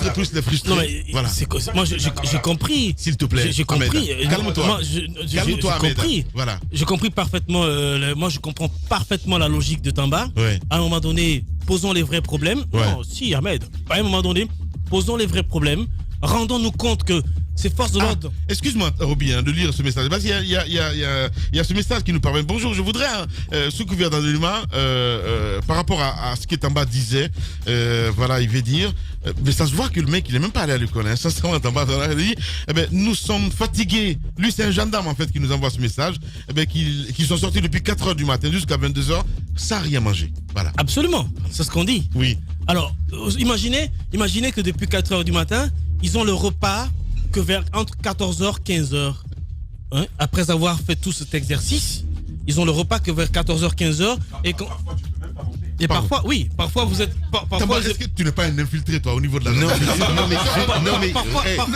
montre plus les frustrés. Non, mais voilà. Moi, j'ai compris. S'il te plaît. J'ai compris. Calme-toi. Moi, Calme-toi, j'ai Ahmed. compris. Voilà. J'ai compris parfaitement. Moi, je comprends parfaitement la logique de Tamba. Ouais. À un moment donné, posons les vrais problèmes. Ouais. Non, si, Ahmed. À un moment donné, posons les vrais problèmes. Rendons-nous compte que ces forces de l'ordre. Excuse-moi, Roby, de lire ce message. Parce qu'il y a ce message qui nous parvient. Bonjour, je voudrais, sous couvert d'anonymat, par rapport à ce qu'Etamba disait, voilà, il veut dire, mais ça se voit que le mec, il n'est même pas allé à l'école. Sincèrement, Etamba, il dit, nous sommes fatigués. Lui, c'est un gendarme, en fait, qui nous envoie ce message, qui sont sortis depuis 4h du matin jusqu'à 22h, sans rien manger. Voilà. Absolument, c'est ce qu'on dit. Oui. Alors, imaginez que depuis 4h du matin, ils ont le repas que vers entre 14h et 15h. Hein, après avoir fait tout cet exercice, ils ont le repas que vers 14h, 15h. Et parfois, oui, parfois vous êtes. Parfois, est-ce que tu n'es pas un infiltré, toi, au niveau de la Non, mais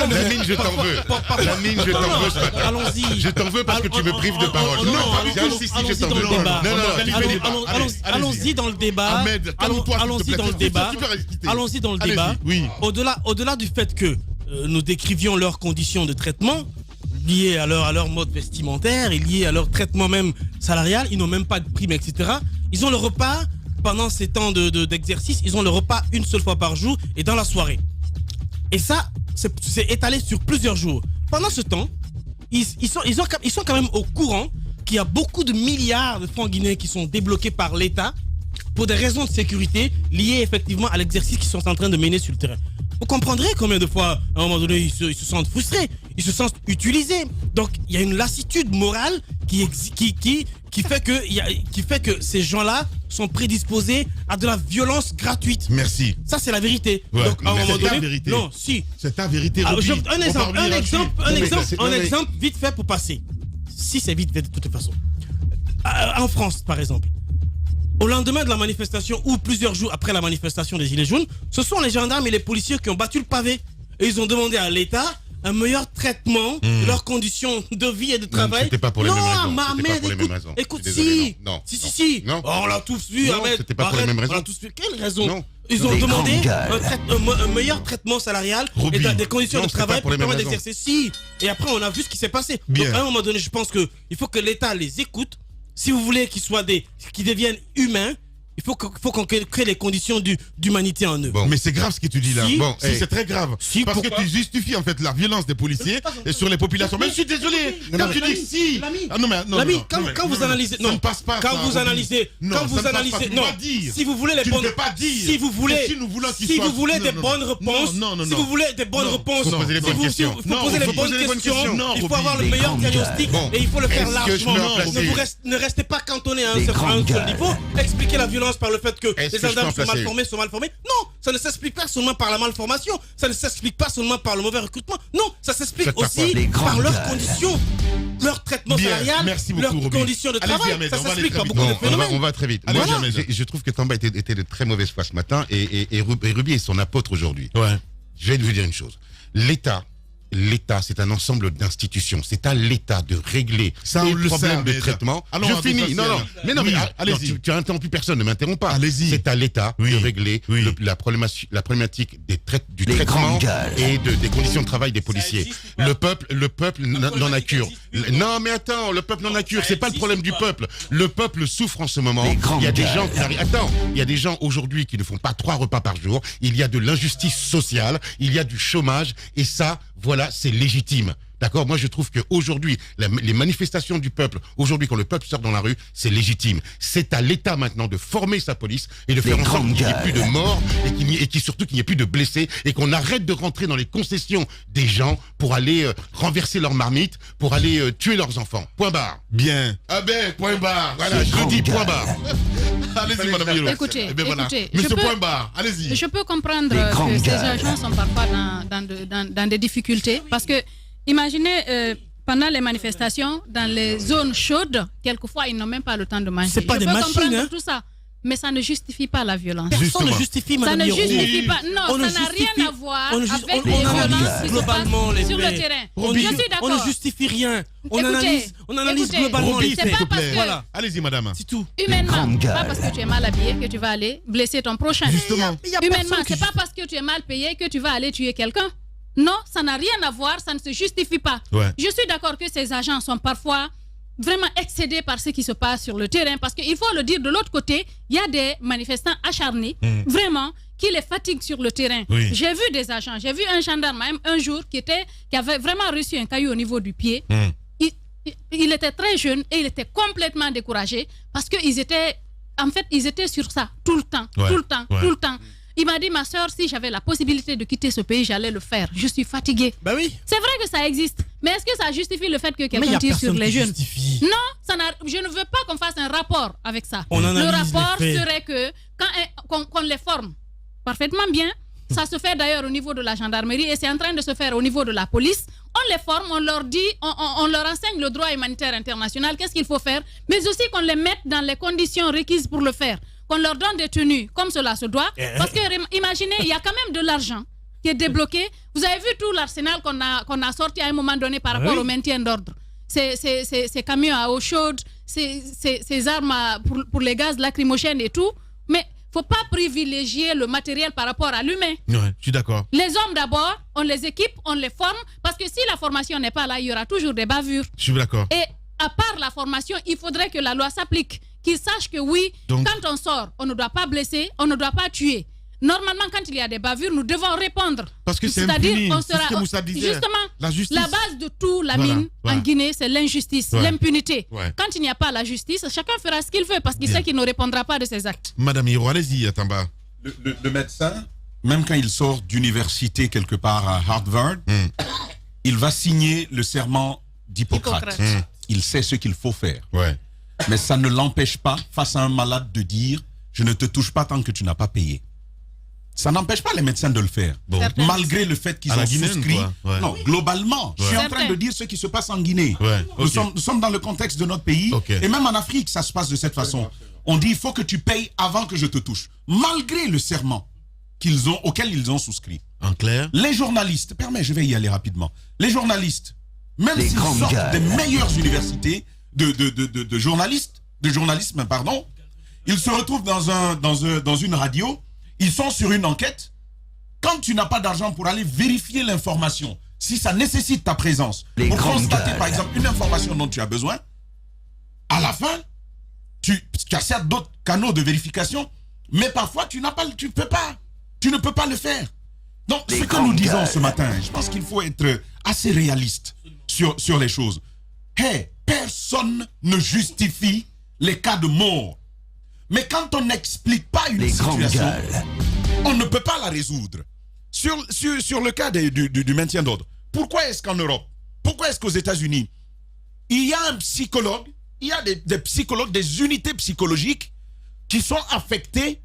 Lamine, je t'en veux. Lamine, je t'en veux ce matin. Allons-y. Je t'en veux parce que tu me prives de parole. Allons-y dans le débat. Allons-y dans le débat. Ahmed, calme-toi, allons-y dans le débat. Allons-y dans le débat. Oui. Au-delà du fait que nous décrivions leurs conditions de traitement liées à leur mode vestimentaire et liées à leur traitement même salarial, ils n'ont même pas de prime, etc. Ils ont le repas pendant ces temps d'exercice, ils ont le repas une seule fois par jour et dans la soirée. Et ça, c'est étalé sur plusieurs jours. Pendant ce temps, ils sont quand même au courant qu'il y a beaucoup de milliards de francs guinéens qui sont débloqués par l'État pour des raisons de sécurité liées effectivement à l'exercice qu'ils sont en train de mener sur le terrain. Vous comprendrez combien de fois, à un moment donné, ils se sentent frustrés, ils se sentent utilisés. Donc, il y a une lassitude morale qui fait que ces gens-là sont prédisposés à de la violence gratuite. Merci. Ça, c'est la vérité. Ouais, donc, à un moment donné, ta vérité. Non, si. C'est ta vérité, Roby. Un exemple vite fait pour passer. Si c'est vite fait de toute façon. En France, par exemple. Au lendemain de la manifestation ou plusieurs jours après la manifestation des Gilets jaunes, ce sont les gendarmes et les policiers qui ont battu le pavé. Et ils ont demandé à l'État un meilleur traitement de leurs conditions de vie et de travail. C'était pas pour les mêmes raisons. Non, écoute, si. Si. Non. On l'a tous vu, Non, Ahmed. c'était pas pour les mêmes raisons. On l'a tous vu. Quelle raison? Non. Ils ont demandé un meilleur traitement salarial et des conditions de travail pour permettre d'exercer. Si. Et après, on a vu ce qui s'est passé. Bien. Donc, à un moment donné, je pense qu'il faut que l'État les écoute. Si vous voulez qu'ils deviennent humains, il faut qu'on crée les conditions d'humanité en eux. Bon. Mais c'est grave ce que tu dis là. Si. Bon, c'est très grave. Parce que tu justifies en fait la violence des policiers et sur les populations. Mais je suis désolé. Quand tu dis si. Quand vous analysez, ça ne passe pas. Quand vous analysez, non. Si vous voulez les bonnes, si vous voulez des bonnes réponses, si vous voulez des bonnes réponses, faut poser les bonnes questions. Il faut poser les bonnes questions. Il faut avoir le meilleur diagnostic et il faut le faire largement. Ne restez pas cantonné à un seul niveau. Expliquez la violence par le fait que les gendarmes sont mal formés. Non, ça ne s'explique pas seulement par la malformation. Ça ne s'explique pas seulement par le mauvais recrutement. Non, ça s'explique aussi par leurs conditions, leur traitement salarial, leurs conditions de travail. Ça s'explique par beaucoup de phénomènes. On va très vite. Moi, je trouve que Tamba était de très mauvaise foi ce matin et Ruby est son apôtre aujourd'hui. Ouais. Je vais vous dire une chose. L'État, c'est un ensemble d'institutions. C'est à l'État de régler les problèmes de traitement. Je finis. Allez-y. Tu as interrompu, personne ne m'interrompt pas. Allez-y. C'est à l'État de régler la problématique du traitement et des conditions de travail des policiers. Le peuple n'en a cure. Non, mais attends, le peuple n'en a cure. C'est pas le problème du peuple. Le peuple souffre en ce moment. Il y a des gens qui arrivent. Attends, il y a des gens aujourd'hui qui ne font pas 3 repas par jour. Il y a de l'injustice sociale. Il y a du chômage. Et ça, voilà, c'est légitime. D'accord? Moi, je trouve qu'aujourd'hui, les manifestations du peuple, aujourd'hui, quand le peuple sort dans la rue, c'est légitime. C'est à l'État maintenant de former sa police et de faire en sorte qu'il n'y ait plus de morts et surtout qu'il n'y ait plus de blessés et qu'on arrête de rentrer dans les concessions des gens pour aller renverser leurs marmites, pour aller tuer leurs enfants. Point barre. Bien. Ah ben, point barre. Voilà, je dis point barre. Allez-y, madame Yolo. Écoutez, Monsieur point barre, allez-y. Je peux comprendre que ces agents sont parfois dans des difficultés parce que imaginez pendant les manifestations, dans les zones chaudes, quelquefois ils n'ont même pas le temps de manger. C'est pas des machines, hein? Tout ça. mais ça ne justifie pas la violence. Personne ne justifie, ça Madame ne Yoro. justifie pas. Non, ça n'a rien à voir avec les violences qui se passent sur le terrain. Je suis d'accord. On ne justifie rien. On analyse Écoutez, globalement les c'est faits. pas parce que, Voilà. Allez-y, madame. C'est tout. Humainement, c'est pas parce que tu es mal habillé que tu vas aller blesser ton prochain. Justement. Humainement, c'est pas parce que tu es mal payé que tu vas aller tuer quelqu'un. Non, ça n'a rien à voir, ça ne se justifie pas. Ouais. Je suis d'accord que ces agents sont parfois vraiment excédés par ce qui se passe sur le terrain, parce qu'il faut le dire, de l'autre côté, il y a des manifestants acharnés, vraiment, qui les fatiguent sur le terrain. Oui. J'ai vu des agents, j'ai vu un gendarme même un jour qui avait vraiment reçu un caillou au niveau du pied. Il était très jeune et il était complètement découragé parce qu'ils étaient, en fait, ils étaient sur ça tout le temps, tout le temps, tout le temps. Il m'a dit, ma soeur, si j'avais la possibilité de quitter ce pays, j'allais le faire. Je suis fatigué. Bah oui. C'est vrai que ça existe, mais est-ce que ça justifie le fait que quelqu'un tire sur les jeunes? Non, je ne veux pas qu'on fasse un rapport avec ça. Le rapport serait que qu'on les forme parfaitement bien. Ça se fait d'ailleurs au niveau de la gendarmerie et c'est en train de se faire au niveau de la police. On les forme, on leur dit, on leur enseigne le droit humanitaire international, qu'est-ce qu'il faut faire, mais aussi qu'on les mette dans les conditions requises pour le faire. Qu'on leur donne des tenues comme cela se doit. Parce que imaginez, il y a quand même de l'argent qui est débloqué. Vous avez vu tout l'arsenal qu'on a sorti à un moment donné par rapport au maintien d'ordre. Ces camions à eau chaude, ces armes pour les gaz lacrymogènes et tout. Mais il ne faut pas privilégier le matériel par rapport à l'humain. Ouais, je suis d'accord. Les hommes d'abord, on les équipe, on les forme. Parce que si la formation n'est pas là, il y aura toujours des bavures. Je suis d'accord. Et à part la formation, il faudrait que la loi s'applique. Qu'ils sachent que oui, donc, quand on sort, on ne doit pas blesser, on ne doit pas tuer. Normalement, quand il y a des bavures, nous devons répondre. Parce que c'est impuni. On sera, justement, la base de tout la mine en Guinée, c'est l'injustice, l'impunité. Quand il n'y a pas la justice, chacun fera ce qu'il veut parce qu'il sait qu'il ne répondra pas de ses actes. Madame Hiro, allez-y, Atamba. Le médecin, même quand il sort d'université quelque part à Harvard, il va signer le serment d'Hippocrate. Il sait ce qu'il faut faire. Ouais. Mais ça ne l'empêche pas, face à un malade, de dire « je ne te touche pas tant que tu n'as pas payé ». Ça n'empêche pas les médecins de le faire, malgré le fait qu'ils ont souscrit. Non, globalement, je suis en train de dire ce qui se passe en Guinée. Nous sommes dans le contexte de notre pays, et même en Afrique, ça se passe de cette façon. On dit « il faut que tu payes avant que je te touche », malgré le serment auquel ils ont souscrit. En clair, les journalistes, je vais y aller rapidement, les journalistes, même s'ils sortent des meilleures universités, de journalisme, pardon, ils se retrouvent dans une radio, ils sont sur une enquête. Quand tu n'as pas d'argent pour aller vérifier l'information, si ça nécessite ta présence, pour constater par exemple une information dont tu as besoin, à la fin, tu as certes d'autres canaux de vérification, mais parfois tu ne peux pas le faire. Donc ce que nous disons ce matin, je pense qu'il faut être assez réaliste sur les choses. Personne ne justifie les cas de mort. Mais quand on n'explique pas une situation, on ne peut pas la résoudre. Sur le cas du maintien d'ordre, pourquoi est-ce qu'en Europe, pourquoi est-ce qu'aux États-Unis, il y a un psychologue, il y a des psychologues, des unités psychologiques qui sont affectées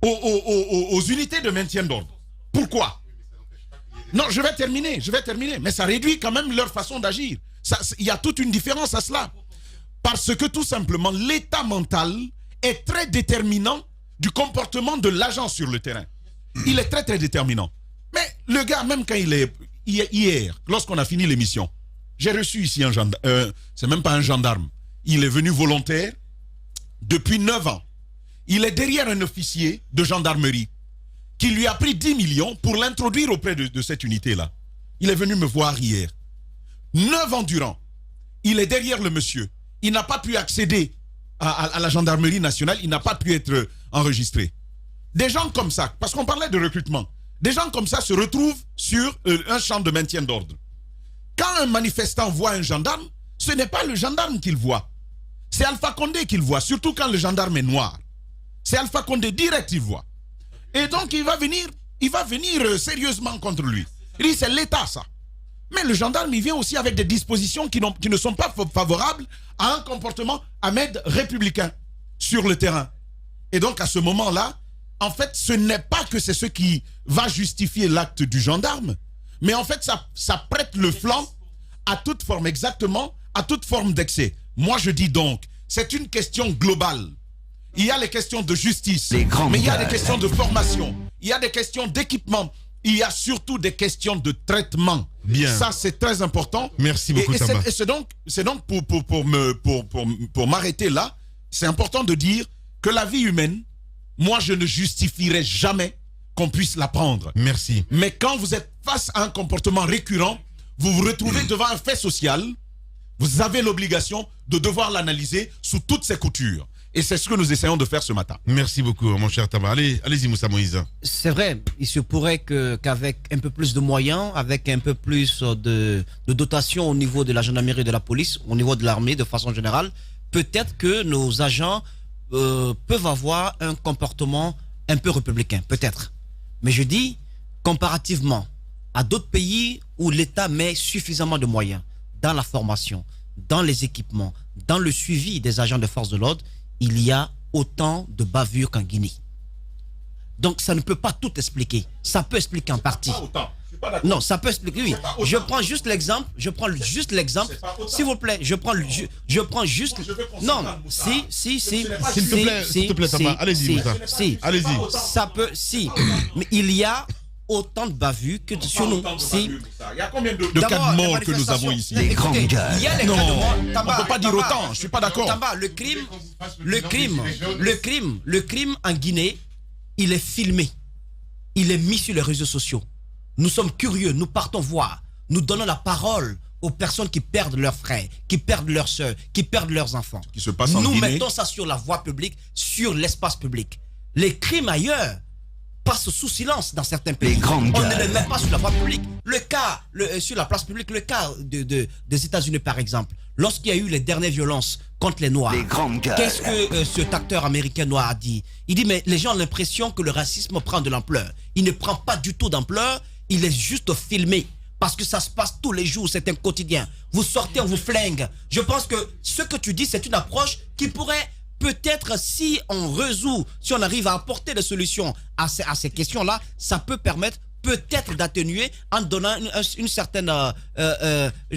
aux unités de maintien d'ordre? Pourquoi? Non, je vais terminer, mais ça réduit quand même leur façon d'agir. Il y a toute une différence à cela. Parce que tout simplement, l'état mental est très déterminant du comportement de l'agent sur le terrain. Il est très très déterminant. Mais le gars, même quand il est... Hier, lorsqu'on a fini l'émission, j'ai reçu ici un gendarme. C'est même pas un gendarme. Il est venu volontaire depuis 9 ans. Il est derrière un officier de gendarmerie qui lui a pris 10 millions pour l'introduire auprès de cette unité-là. Il est venu me voir hier. 9 ans durant, il est derrière le monsieur. Il n'a pas pu accéder à la gendarmerie nationale, il n'a pas pu être enregistré. Des gens comme ça, parce qu'on parlait de recrutement, des gens comme ça se retrouvent sur un champ de maintien d'ordre. Quand un manifestant voit un gendarme, ce n'est pas le gendarme qu'il voit. C'est Alpha Condé qu'il voit, surtout quand le gendarme est noir. C'est Alpha Condé direct qu'il voit. Et donc il va venir sérieusement contre lui. Il dit c'est l'État ça. Mais le gendarme, il vient aussi avec des dispositions qui ne sont pas favorables à un comportement Ahmed républicain sur le terrain. Et donc à ce moment-là, en fait, ce n'est pas que c'est ce qui va justifier l'acte du gendarme, mais en fait, ça prête le flanc à toute forme, exactement, à toute forme d'excès. Moi, je dis donc, c'est une question globale. il y a les questions de justice, mais il y a des questions de formation, il y a des questions d'équipement, il y a surtout des questions de traitement. Bien. Ça, c'est très important. Merci beaucoup, Tamba. Et c'est donc pour m'arrêter là, c'est important de dire que la vie humaine, moi, je ne justifierai jamais qu'on puisse la prendre. Merci. Mais quand vous êtes face à un comportement récurrent, vous vous retrouvez devant un fait social, vous avez l'obligation de devoir l'analyser sous toutes ses coutures. Et c'est ce que nous essayons de faire ce matin. Merci beaucoup, mon cher Tamba. Allez-y, Moussa Moïse. C'est vrai, il se pourrait qu'avec un peu plus de moyens, avec un peu plus de dotation au niveau de la gendarmerie et de la police, au niveau de l'armée de façon générale, peut-être que nos agents peuvent avoir un comportement un peu républicain, peut-être. Mais je dis, comparativement à d'autres pays où l'État met suffisamment de moyens dans la formation, dans les équipements, dans le suivi des agents de force de l'ordre, il y a autant de bavures qu'en Guinée. Donc ça ne peut pas tout expliquer. Ça peut expliquer en partie. Non, ça peut expliquer, oui. Je prends juste l'exemple. S'il vous plaît, je prends juste. Non, si. S'il te plaît, Tamba. Allez-y, Moussa. Allez-y. Ça peut, mais il y a autant de bavures que sur nous. Il y a combien de cas de mort que nous avons ici? Écoutez, il y a les cas de mort. On ne peut pas dire autant, je suis pas d'accord. Tamba, le crime en Guinée, il est filmé. Il est mis sur les réseaux sociaux. Nous sommes curieux, nous partons voir. Nous donnons la parole aux personnes qui perdent leurs frères, qui perdent leurs soeurs, qui perdent leurs enfants. Qui se passe en Nous Guinée. mettons ça sur la voie publique, sur l'espace public. Les crimes ailleurs passent sous silence dans certains pays. On ne les met pas sur la voie publique. Le cas, sur la place publique, le cas des États-Unis par exemple, lorsqu'il y a eu les dernières violences contre les Noirs, qu'est-ce que cet acteur américain noir a dit? Il dit, mais les gens ont l'impression que le racisme prend de l'ampleur. Il ne prend pas du tout d'ampleur, il est juste filmé. Parce que ça se passe tous les jours, c'est un quotidien. Vous sortez, on vous flingue. Je pense que ce que tu dis, c'est une approche qui pourrait... Peut-être si on résout, si on arrive à apporter des solutions à ces questions-là, ça peut permettre peut-être d'atténuer en donnant une certaine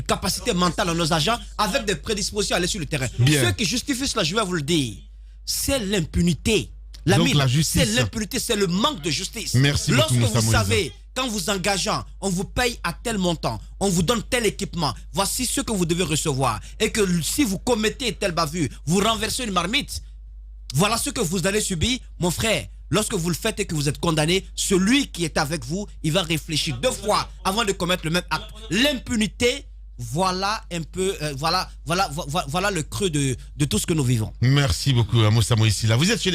capacité mentale à nos agents avec des prédispositions à aller sur le terrain. Bien. Ce qui justifie cela, je vais vous le dire, c'est l'impunité. Donc la justice. C'est l'impunité, c'est le manque de justice. Merci beaucoup, Lorsque Moussa vous Moïse. savez, quand vous engageant, on vous paye à tel montant, on vous donne tel équipement, voici ce que vous devez recevoir. Et que si vous commettez telle bavure, vous renversez une marmite, voilà ce que vous allez subir, mon frère. Lorsque vous le faites et que vous êtes condamné, celui qui est avec vous, il va réfléchir 2 fois avant de commettre le même acte. L'impunité, voilà un peu, voilà le creux de tout ce que nous vivons. Merci beaucoup, Moussa Moïse. Vous êtes chez